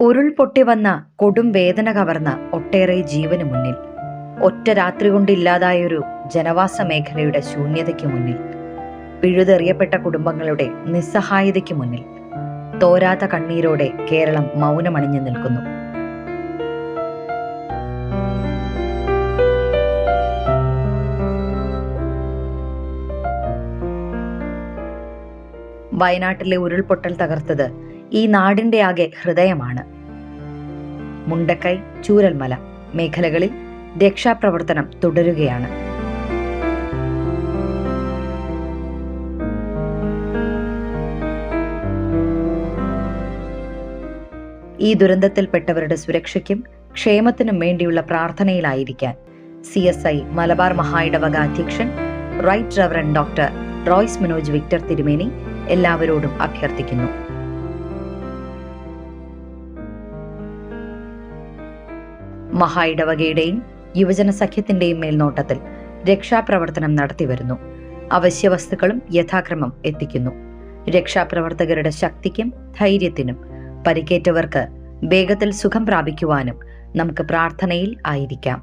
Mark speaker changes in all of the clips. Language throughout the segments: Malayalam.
Speaker 1: ഉരുൾപൊട്ടി വന്ന കൊടും വേദന കവർന്ന ഒട്ടേറെ ജീവന് മുന്നിൽ, ഒറ്റ രാത്രി കൊണ്ടില്ലാതായൊരു ജനവാസ മേഖലയുടെ ശൂന്യതയ്ക്ക് മുന്നിൽ, പിഴുതെറിയപ്പെട്ട കുടുംബങ്ങളുടെ നിസ്സഹായതയ്ക്ക് മുന്നിൽ തോരാത്ത കണ്ണീരോടെ കേരളം മൗനമണിഞ്ഞു നിൽക്കുന്നു. വയനാട്ടിലെ ഉരുൾപൊട്ടൽ തകർത്തത് ഈ നാടിന്റെ ആകെ ഹൃദയമാണ്. മുണ്ടക്കൈ, ചൂരൽമല മേഖലകളിൽ രക്ഷാപ്രവർത്തനം തുടരുകയാണ്. ഈ ദുരന്തത്തിൽപ്പെട്ടവരുടെ സുരക്ഷയ്ക്കും ക്ഷേമത്തിനും വേണ്ടിയുള്ള പ്രാർത്ഥനയിലായിരിക്കാൻ CSI മലബാർ മഹായിടവക അധ്യക്ഷൻ right reverend doctor Royce Manoj Victor തിരുമേനി എല്ലാവരോടും അഭ്യർത്ഥിക്കുന്നു. മഹായിടവകയുടെയും യുവജന സഖ്യത്തിന്റെയും മേൽനോട്ടത്തിൽ രക്ഷാപ്രവർത്തനം നടത്തിവരുന്നു. അവശ്യ വസ്തുക്കളും യഥാക്രമം എത്തിക്കുന്നു. രക്ഷാപ്രവർത്തകരുടെ ശക്തിക്കും ധൈര്യത്തിനും പരിക്കേറ്റവർക്ക് വേഗത്തിൽ സുഖം പ്രാപിക്കുവാനും നമുക്ക് പ്രാർത്ഥനയിൽ ആയിരിക്കാം.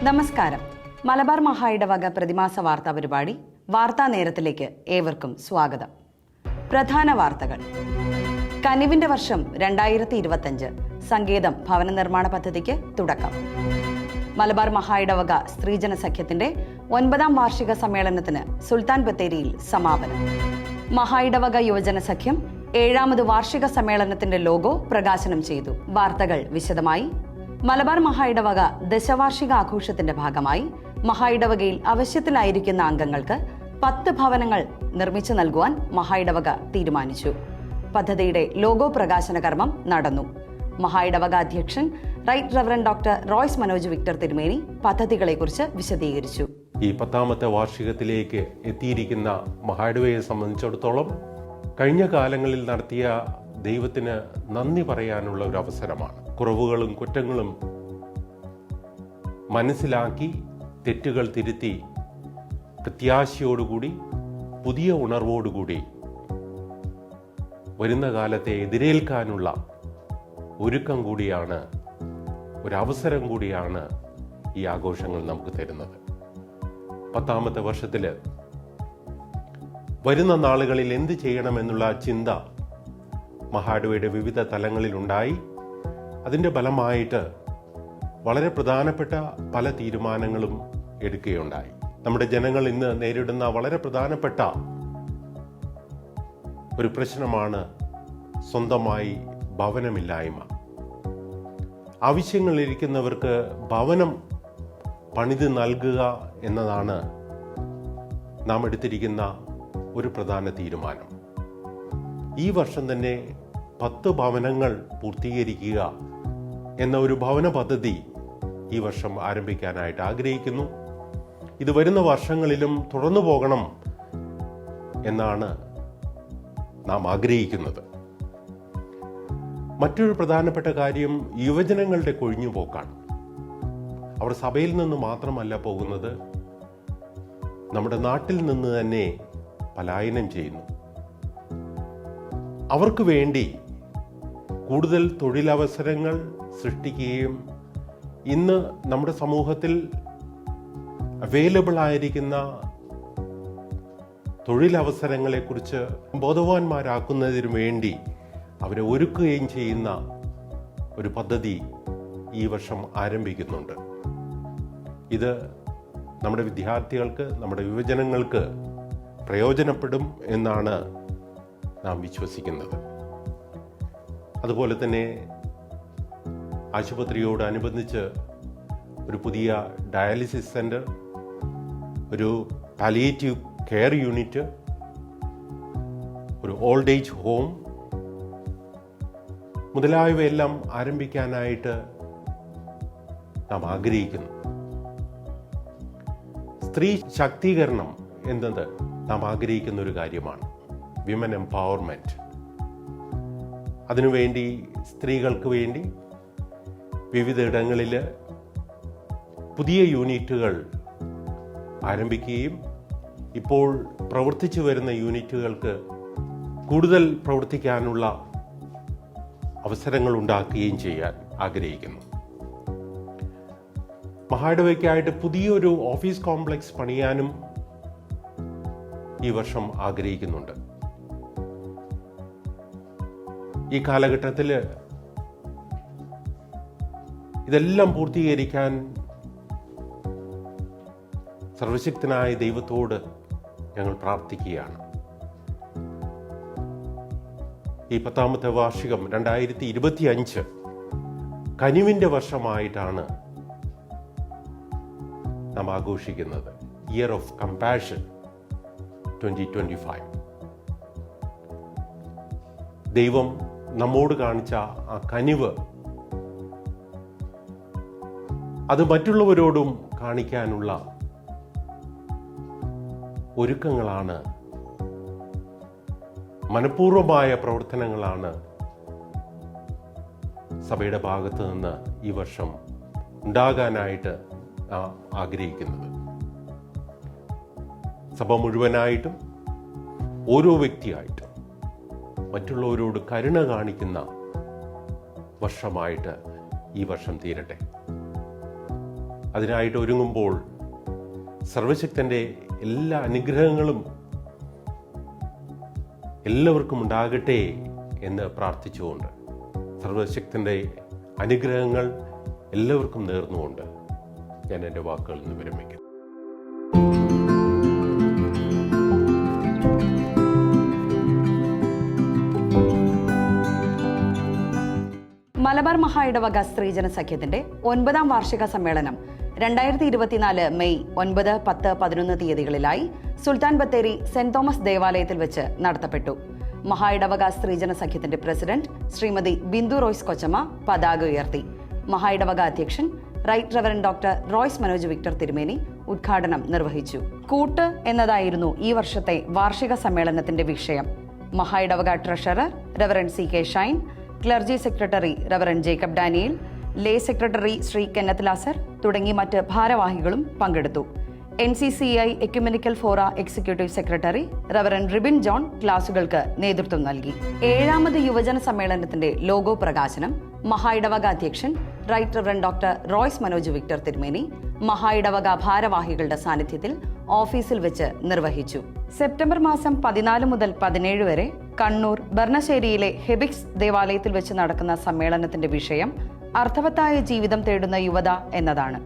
Speaker 2: നമസ്കാരം. മലബാർ മഹായിടവക പ്രതിമാസ വാർത്താ പരിപാടി വാർത്താ നേരത്തിലേക്ക് ഏവർക്കും സ്വാഗതം. പ്രധാന വാർത്തകൾ. കനിവിന്റെ വർഷം 2025 സങ്കേതം ഭവന നിർമ്മാണ പദ്ധതിക്ക് തുടക്കം. മലബാർ മഹായിടവക സ്ത്രീജന സഖ്യത്തിന്റെ 9ാം വാർഷിക സമ്മേളനത്തിന് സുൽത്താൻ ബത്തേരിയിൽ സമാപനം. മഹായിടവക യുവജന സഖ്യം 7ാമത് വാർഷിക സമ്മേളനത്തിന്റെ ലോഗോ പ്രകാശനം ചെയ്തു. വാർത്തകൾ വിശദമായി. മലബാർ മഹായിടവക ദശവാർഷിക ആഘോഷത്തിന്റെ ഭാഗമായി മഹായിടവകയിൽ ആവശ്യത്തിലായിരിക്കുന്ന അംഗങ്ങൾക്ക് 10 ഭവനങ്ങൾ നിർമ്മിച്ചു നൽകുവാൻ മഹായിടവക തീരുമാനിച്ചു. പദ്ധതിയുടെ ലോഗോ പ്രകാശന കർമ്മം നടന്നു. മഹായിടവക അധ്യക്ഷൻ right reverend doctor Royce Manoj Victor തിരുമേനി പദ്ധതികളെക്കുറിച്ച് വിശദീകരിച്ചു.
Speaker 3: ഈ 10ാമത്തെ വാർഷികത്തിലേക്ക് എത്തിയിരിക്കുന്ന മഹായിടവകയെ സംബന്ധിച്ചിടത്തോളം കഴിഞ്ഞ കാലങ്ങളിൽ നടത്തിയ ദൈവത്തിന് നന്ദി പറയാനുള്ള ഒരു അവസരമാണ്. കുറവുകളും കുറ്റങ്ങളും മനസ്സിലാക്കി തെറ്റുകൾ തിരുത്തി പ്രത്യാശയോടുകൂടി പുതിയ ഉണർവോടുകൂടി വരുന്ന കാലത്തെ എതിരേൽക്കാനുള്ള ഒരുക്കം കൂടിയാണ്, ഒരവസരം കൂടിയാണ് ഈ ആഘോഷങ്ങൾ നമുക്ക് തരുന്നത്. 10ാമത്തെ വർഷത്തിൽ വരുന്ന നാളുകളിൽ എന്ത് ചെയ്യണമെന്നുള്ള ചിന്ത മഹായിടവകയുടെ വിവിധ തലങ്ങളിലുണ്ടായി. അതിൻ്റെ ഫലമായിട്ട് വളരെ പ്രധാനപ്പെട്ട പല തീരുമാനങ്ങളും എടുക്കുകയുണ്ടായി. നമ്മുടെ ജനങ്ങൾ ഇന്ന് നേരിടുന്ന വളരെ പ്രധാനപ്പെട്ട ഒരു പ്രശ്നമാണ് സ്വന്തമായി ഭവനമില്ലായ്മ. ആവശ്യങ്ങളിരിക്കുന്നവർക്ക് ഭവനം പണിത് നൽകുക എന്നതാണ് നാം എടുത്തിരിക്കുന്ന ഒരു പ്രധാന തീരുമാനം. ഈ വർഷം തന്നെ 10 ഭവനങ്ങൾ പൂർത്തീകരിക്കുക എന്ന ഒരു ഭവന പദ്ധതി ഈ വർഷം ആരംഭിക്കാനായിട്ട് ആഗ്രഹിക്കുന്നു. ഇത് വരുന്ന വർഷങ്ങളിലും തുടർന്നു പോകണം എന്നാണ് നാം ആഗ്രഹിക്കുന്നത്. മറ്റൊരു പ്രധാനപ്പെട്ട കാര്യം യുവജനങ്ങളുടെ കൊഴിഞ്ഞുപോക്കാണ്. അവർ സഭയിൽ നിന്ന് മാത്രമല്ല പോകുന്നത്, നമ്മുടെ നാട്ടിൽ നിന്ന് തന്നെ പലായനം ചെയ്യുന്നു. അവർക്ക് വേണ്ടി കൂടുതൽ തൊഴിലവസരങ്ങൾ സൃഷ്ടിക്കുകയും ഇന്ന് നമ്മുടെ സമൂഹത്തിൽ അവൈലബിൾ ആയിരിക്കുന്ന തൊഴിലവസരങ്ങളെക്കുറിച്ച് ബോധവാന്മാരാക്കുന്നതിനു വേണ്ടി അവരെ ഒരുക്കുകയും ചെയ്യുന്ന ഒരു പദ്ധതി ഈ വർഷം ആരംഭിക്കുന്നുണ്ട്. ഇത് നമ്മുടെ വിദ്യാർത്ഥികൾക്ക്, നമ്മുടെ യുവജനങ്ങൾക്ക് പ്രയോജനപ്പെടും എന്നാണ് നാം വിശ്വസിക്കുന്നത്. അതുപോലെ തന്നെ ആശുപത്രിയോടനുബന്ധിച്ച് ഒരു പുതിയ ഡയാലിസിസ് സെന്റർ, ഒരു പാലിയേറ്റീവ് കെയർ യൂണിറ്റ്, ഒരു ഓൾഡ് ഏജ് ഹോം മുതലായവയെല്ലാം ആരംഭിക്കാനായിട്ട് നാം ആഗ്രഹിക്കുന്നു. സ്ത്രീ ശാക്തീകരണം എന്നത് നാം ആഗ്രഹിക്കുന്ന ഒരു കാര്യമാണ്. Women empowerment. അതിനുവേണ്ടി സ്ത്രീകൾക്ക് വേണ്ടി വിവിധയിടങ്ങളിൽ പുതിയ യൂണിറ്റുകൾ ആരംഭിക്കുകയും ഇപ്പോൾ പ്രവർത്തിച്ചു വരുന്ന യൂണിറ്റുകൾക്ക് കൂടുതൽ പ്രവർത്തിക്കാനുള്ള അവസരങ്ങൾ ഉണ്ടാക്കുകയും ചെയ്യാൻ ആഗ്രഹിക്കുന്നു. മഹായിടവയ്ക്കായിട്ട് പുതിയൊരു ഓഫീസ് കോംപ്ലക്സ് പണിയാനും ഈ വർഷം ആഗ്രഹിക്കുന്നുണ്ട്. ഈ കാലഘട്ടത്തിൽ ഇതെല്ലാം പൂർത്തീകരിക്കാൻ സർവശക്തനായ ദൈവത്തോട് ഞങ്ങൾ പ്രാർത്ഥിക്കുകയാണ്. ഈ 10ാമത്തെ വാർഷികം 2025 കനിവിൻ്റെ വർഷമായിട്ടാണ് നാം ആഘോഷിക്കുന്നത്. Year of compassion 2025. ദൈവം നമ്മോട് കാണിച്ച ആ കനിവ് അത് മറ്റുള്ളവരോടും കാണിക്കാനുള്ള ഒരുക്കങ്ങളാണ്, മനഃപൂർവമായ പ്രവർത്തനങ്ങളാണ് സഭയുടെ ഭാഗത്ത് നിന്ന് ഈ വർഷം ഉണ്ടാകാനായിട്ട് ആഗ്രഹിക്കുന്നത്. സഭ മുഴുവനായിട്ടും ഓരോ വ്യക്തിയായിട്ടും മറ്റുള്ളവരോട് കരുണ കാണിക്കുന്ന വർഷമായിട്ട് ഈ വർഷം തീരട്ടെ. അതിനായിട്ട് ഒരുങ്ങുമ്പോൾ സർവശക്തൻ്റെ എല്ലാ അനുഗ്രഹങ്ങളും എല്ലാവർക്കും ഉണ്ടാകട്ടെ എന്ന് പ്രാർത്ഥിച്ചുകൊണ്ട്, സർവശക്തൻ്റെ അനുഗ്രഹങ്ങൾ എല്ലാവർക്കും നേർന്നുകൊണ്ട് ഞാൻ എൻ്റെ വാക്കുകളിൽ നിന്ന് വിരമിക്കുന്നു.
Speaker 2: മലബാർ മഹായിടവക സ്ത്രീജന സഖ്യത്തിന്റെ 9ാം വാർഷിക സമ്മേളനം 2024 May 9, 10, 11 തീയതികളിലായി Sultan Bathery saint Thomas ദേവാലയത്തിൽ വെച്ച് നടത്തപ്പെട്ടു. മഹായിടവക സ്ത്രീജന സഖ്യത്തിന്റെ പ്രസിഡന്റ് ശ്രീമതി ബിന്ദു റോയ്സ് കൊച്ചമ്മ പതാക ഉയർത്തി. മഹായിടവക അധ്യക്ഷൻ right reverend doctor Royce Manoj Victor തിരുമേനി ഉദ്ഘാടനം നിർവഹിച്ചു. കൂട്ട് എന്നതായിരുന്നു ഈ വർഷത്തെ വാർഷിക സമ്മേളനത്തിന്റെ വിഷയം. മഹായിടവക treasurer reverend CK Shine, clergy secretary reverend Jacob Daniel, lay secretary Shri Kenneth Lazar തുടങ്ങി മറ്റ് ഭാരവാഹികളും പങ്കെടുത്തു. NCCI ecumenical forum executive secretary reverend Ribin John ക്ലാസുകൾക്ക് നേതൃത്വം നൽകി. 7ാമത് യുവജന സമ്മേളനത്തിന്റെ ലോഗോ പ്രകാശനം മഹായിടവക അധ്യക്ഷൻ right reverend doctor Royce Manoj Victor തിരുമേനി മഹായിടവക ഭാരവാഹികളുടെ സാന്നിധ്യത്തിൽ ഓഫീസിൽ വെച്ച് നിർവഹിച്ചു. സെപ്റ്റംബർ മാസം 14 മുതൽ 17 വരെ കണ്ണൂർ ബർണശ്ശേരിയിലെ ഹെബിക്സ് ദേവാലയത്തിൽ വെച്ച് നടക്കുന്ന സമ്മേളനത്തിന്റെ വിഷയം അർത്ഥവത്തായ ജീവിതം തേടുന്ന യുവത എന്നതാണ്.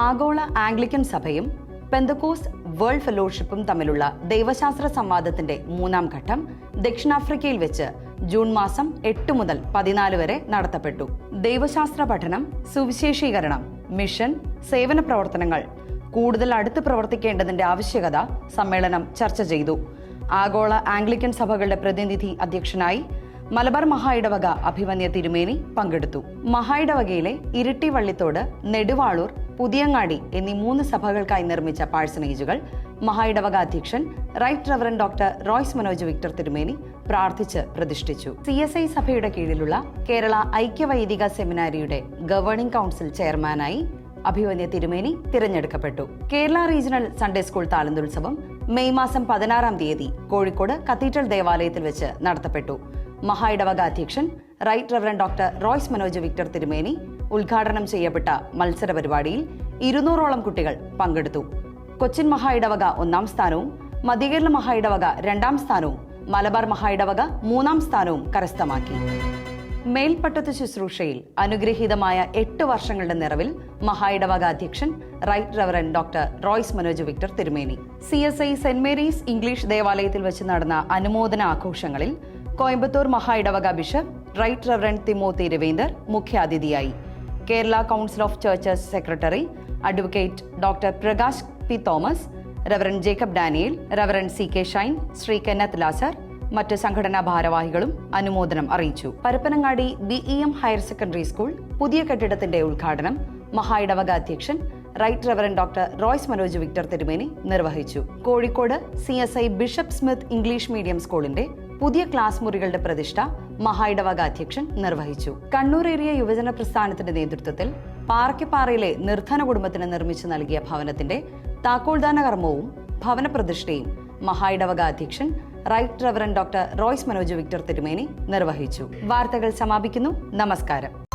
Speaker 2: ആഗോള ആംഗ്ലിക്കൻ സഭയും പെന്തക്കോസ്റ്റ് വേൾഡ് ഫെലോഷിപ്പും തമ്മിലുള്ള ദൈവശാസ്ത്ര സംവാദത്തിന്റെ 3ാം ഘട്ടം ദക്ഷിണാഫ്രിക്കയിൽ വെച്ച് ജൂൺ മാസം 8 മുതൽ 14 വരെ നടത്തപ്പെട്ടു. ദൈവശാസ്ത്ര പഠനം, സുവിശേഷീകരണം, മിഷൻ, സേവന പ്രവർത്തനങ്ങൾ കൂടുതൽ അടുത്ത് പ്രവർത്തിക്കേണ്ടതിന്റെ ആവശ്യകത സമ്മേളനം ചർച്ച ചെയ്തു. ആഗോള ആംഗ്ലിക്കൻ സഭകളുടെ പ്രതിനിധി അധ്യക്ഷനായി മലബാർ മഹായിടവക അഭിമന്യ തിരുമേനി പങ്കെടുത്തു. മഹായിടവകയിലെ ഇരിട്ടി, വള്ളിത്തോട്, നെടുവാളൂർ, പുതിയങ്ങാടി എന്നീ 3 സഭകൾക്കായി നിർമ്മിച്ച പാഴ്സണേജുകൾ മഹായിടവക അധ്യക്ഷൻ right reverend doctor Royce Manoj Victor തിരുമേനി പ്രാർത്ഥിച്ച് പ്രതിഷ്ഠിച്ചു. CSI സഭയുടെ കീഴിലുള്ള കേരള ഐക്യവൈദിക സെമിനാരിയുടെ ഗവേണിംഗ് കൗൺസിൽ ചെയർമാനായി അഭിമന്യ തിരുമേനി തിരഞ്ഞെടുക്കപ്പെട്ടു. കേരള റീജിയണൽ സൺഡേ സ്കൂൾ താലന്തുത്സവം മെയ് മാസം 16-ാം തീയതി കോഴിക്കോട് കത്തീഡ്രൽ ദേവാലയത്തിൽ വെച്ച് നടത്തപ്പെട്ടു. മഹായിടവക അധ്യക്ഷൻ right reverend doctor Royce Manoj Victor തിരുമേനി ഉദ്ഘാടനം ചെയ്യപ്പെട്ട മത്സര പരിപാടിയിൽ 200ഓളം കുട്ടികൾ പങ്കെടുത്തു. കൊച്ചിൻ മഹായിടവക 1ാം സ്ഥാനവും മധ്യകേരള മഹായിടവക 2ാം സ്ഥാനവും മലബാർ മഹായിടവക 3ാം സ്ഥാനവും കരസ്ഥമാക്കി. മേൽപ്പട്ടത്ത് ശുശ്രൂഷയിൽ അനുഗ്രഹീതമായ 8 വർഷങ്ങളുടെ നിറവിൽ മഹായിടവക അധ്യക്ഷൻ right reverend doctor Royce Manoj Victor തിരുമേനി. CSI സെന്റ് മേരീസ് ഇംഗ്ലീഷ് ദേവാലയത്തിൽ വെച്ച് നടന്ന അനുമോദന ആഘോഷങ്ങളിൽ കോയമ്പത്തൂർ മഹായിടവക bishop right reverend Timothy Ravinder മുഖ്യാതിഥിയായി. Kerala council of churches secretary advocate doctor Prakash P. Thomas, reverend Jacob Daniel, reverend C K Shine, Shri Kenneth Lazar, മറ്റ് സംഘടനാ ഭാരവാഹികളും അനുമോദനം അറിയിച്ചു. Parappanangadi BEM higher secondary school പുതിയ കെട്ടിടത്തിന്റെ ഉദ്ഘാടനം മഹായിടവക അധ്യക്ഷൻ right reverend doctor Royce Manoj Victor തിരുമേനി നിർവഹിച്ചു. Kozhikode CSI bishop Smith English medium സ്കൂളിന്റെ പുതിയ ക്ലാസ് മുറികളുടെ പ്രതിഷ്ഠ മഹായിടവക അധ്യക്ഷൻ നിർവഹിച്ചു. കണ്ണൂർ ഏരിയ യുവജന പ്രസ്ഥാനത്തിന്റെ നേതൃത്വത്തിൽ പാറയ്ക്കപ്പാറയിലെ നിർധന കുടുംബത്തിന് നിർമ്മിച്ചു നൽകിയ ഭവനത്തിന്റെ താക്കോൽദാന കർമ്മവും ഭവന പ്രതിഷ്ഠയും മഹായിടവക അധ്യക്ഷൻ right reverend doctor Royce Manoj Victor തിരുമേനി നിർവഹിച്ചു. വാർത്തകൾ സമാപിക്കുന്നു. നമസ്കാരം.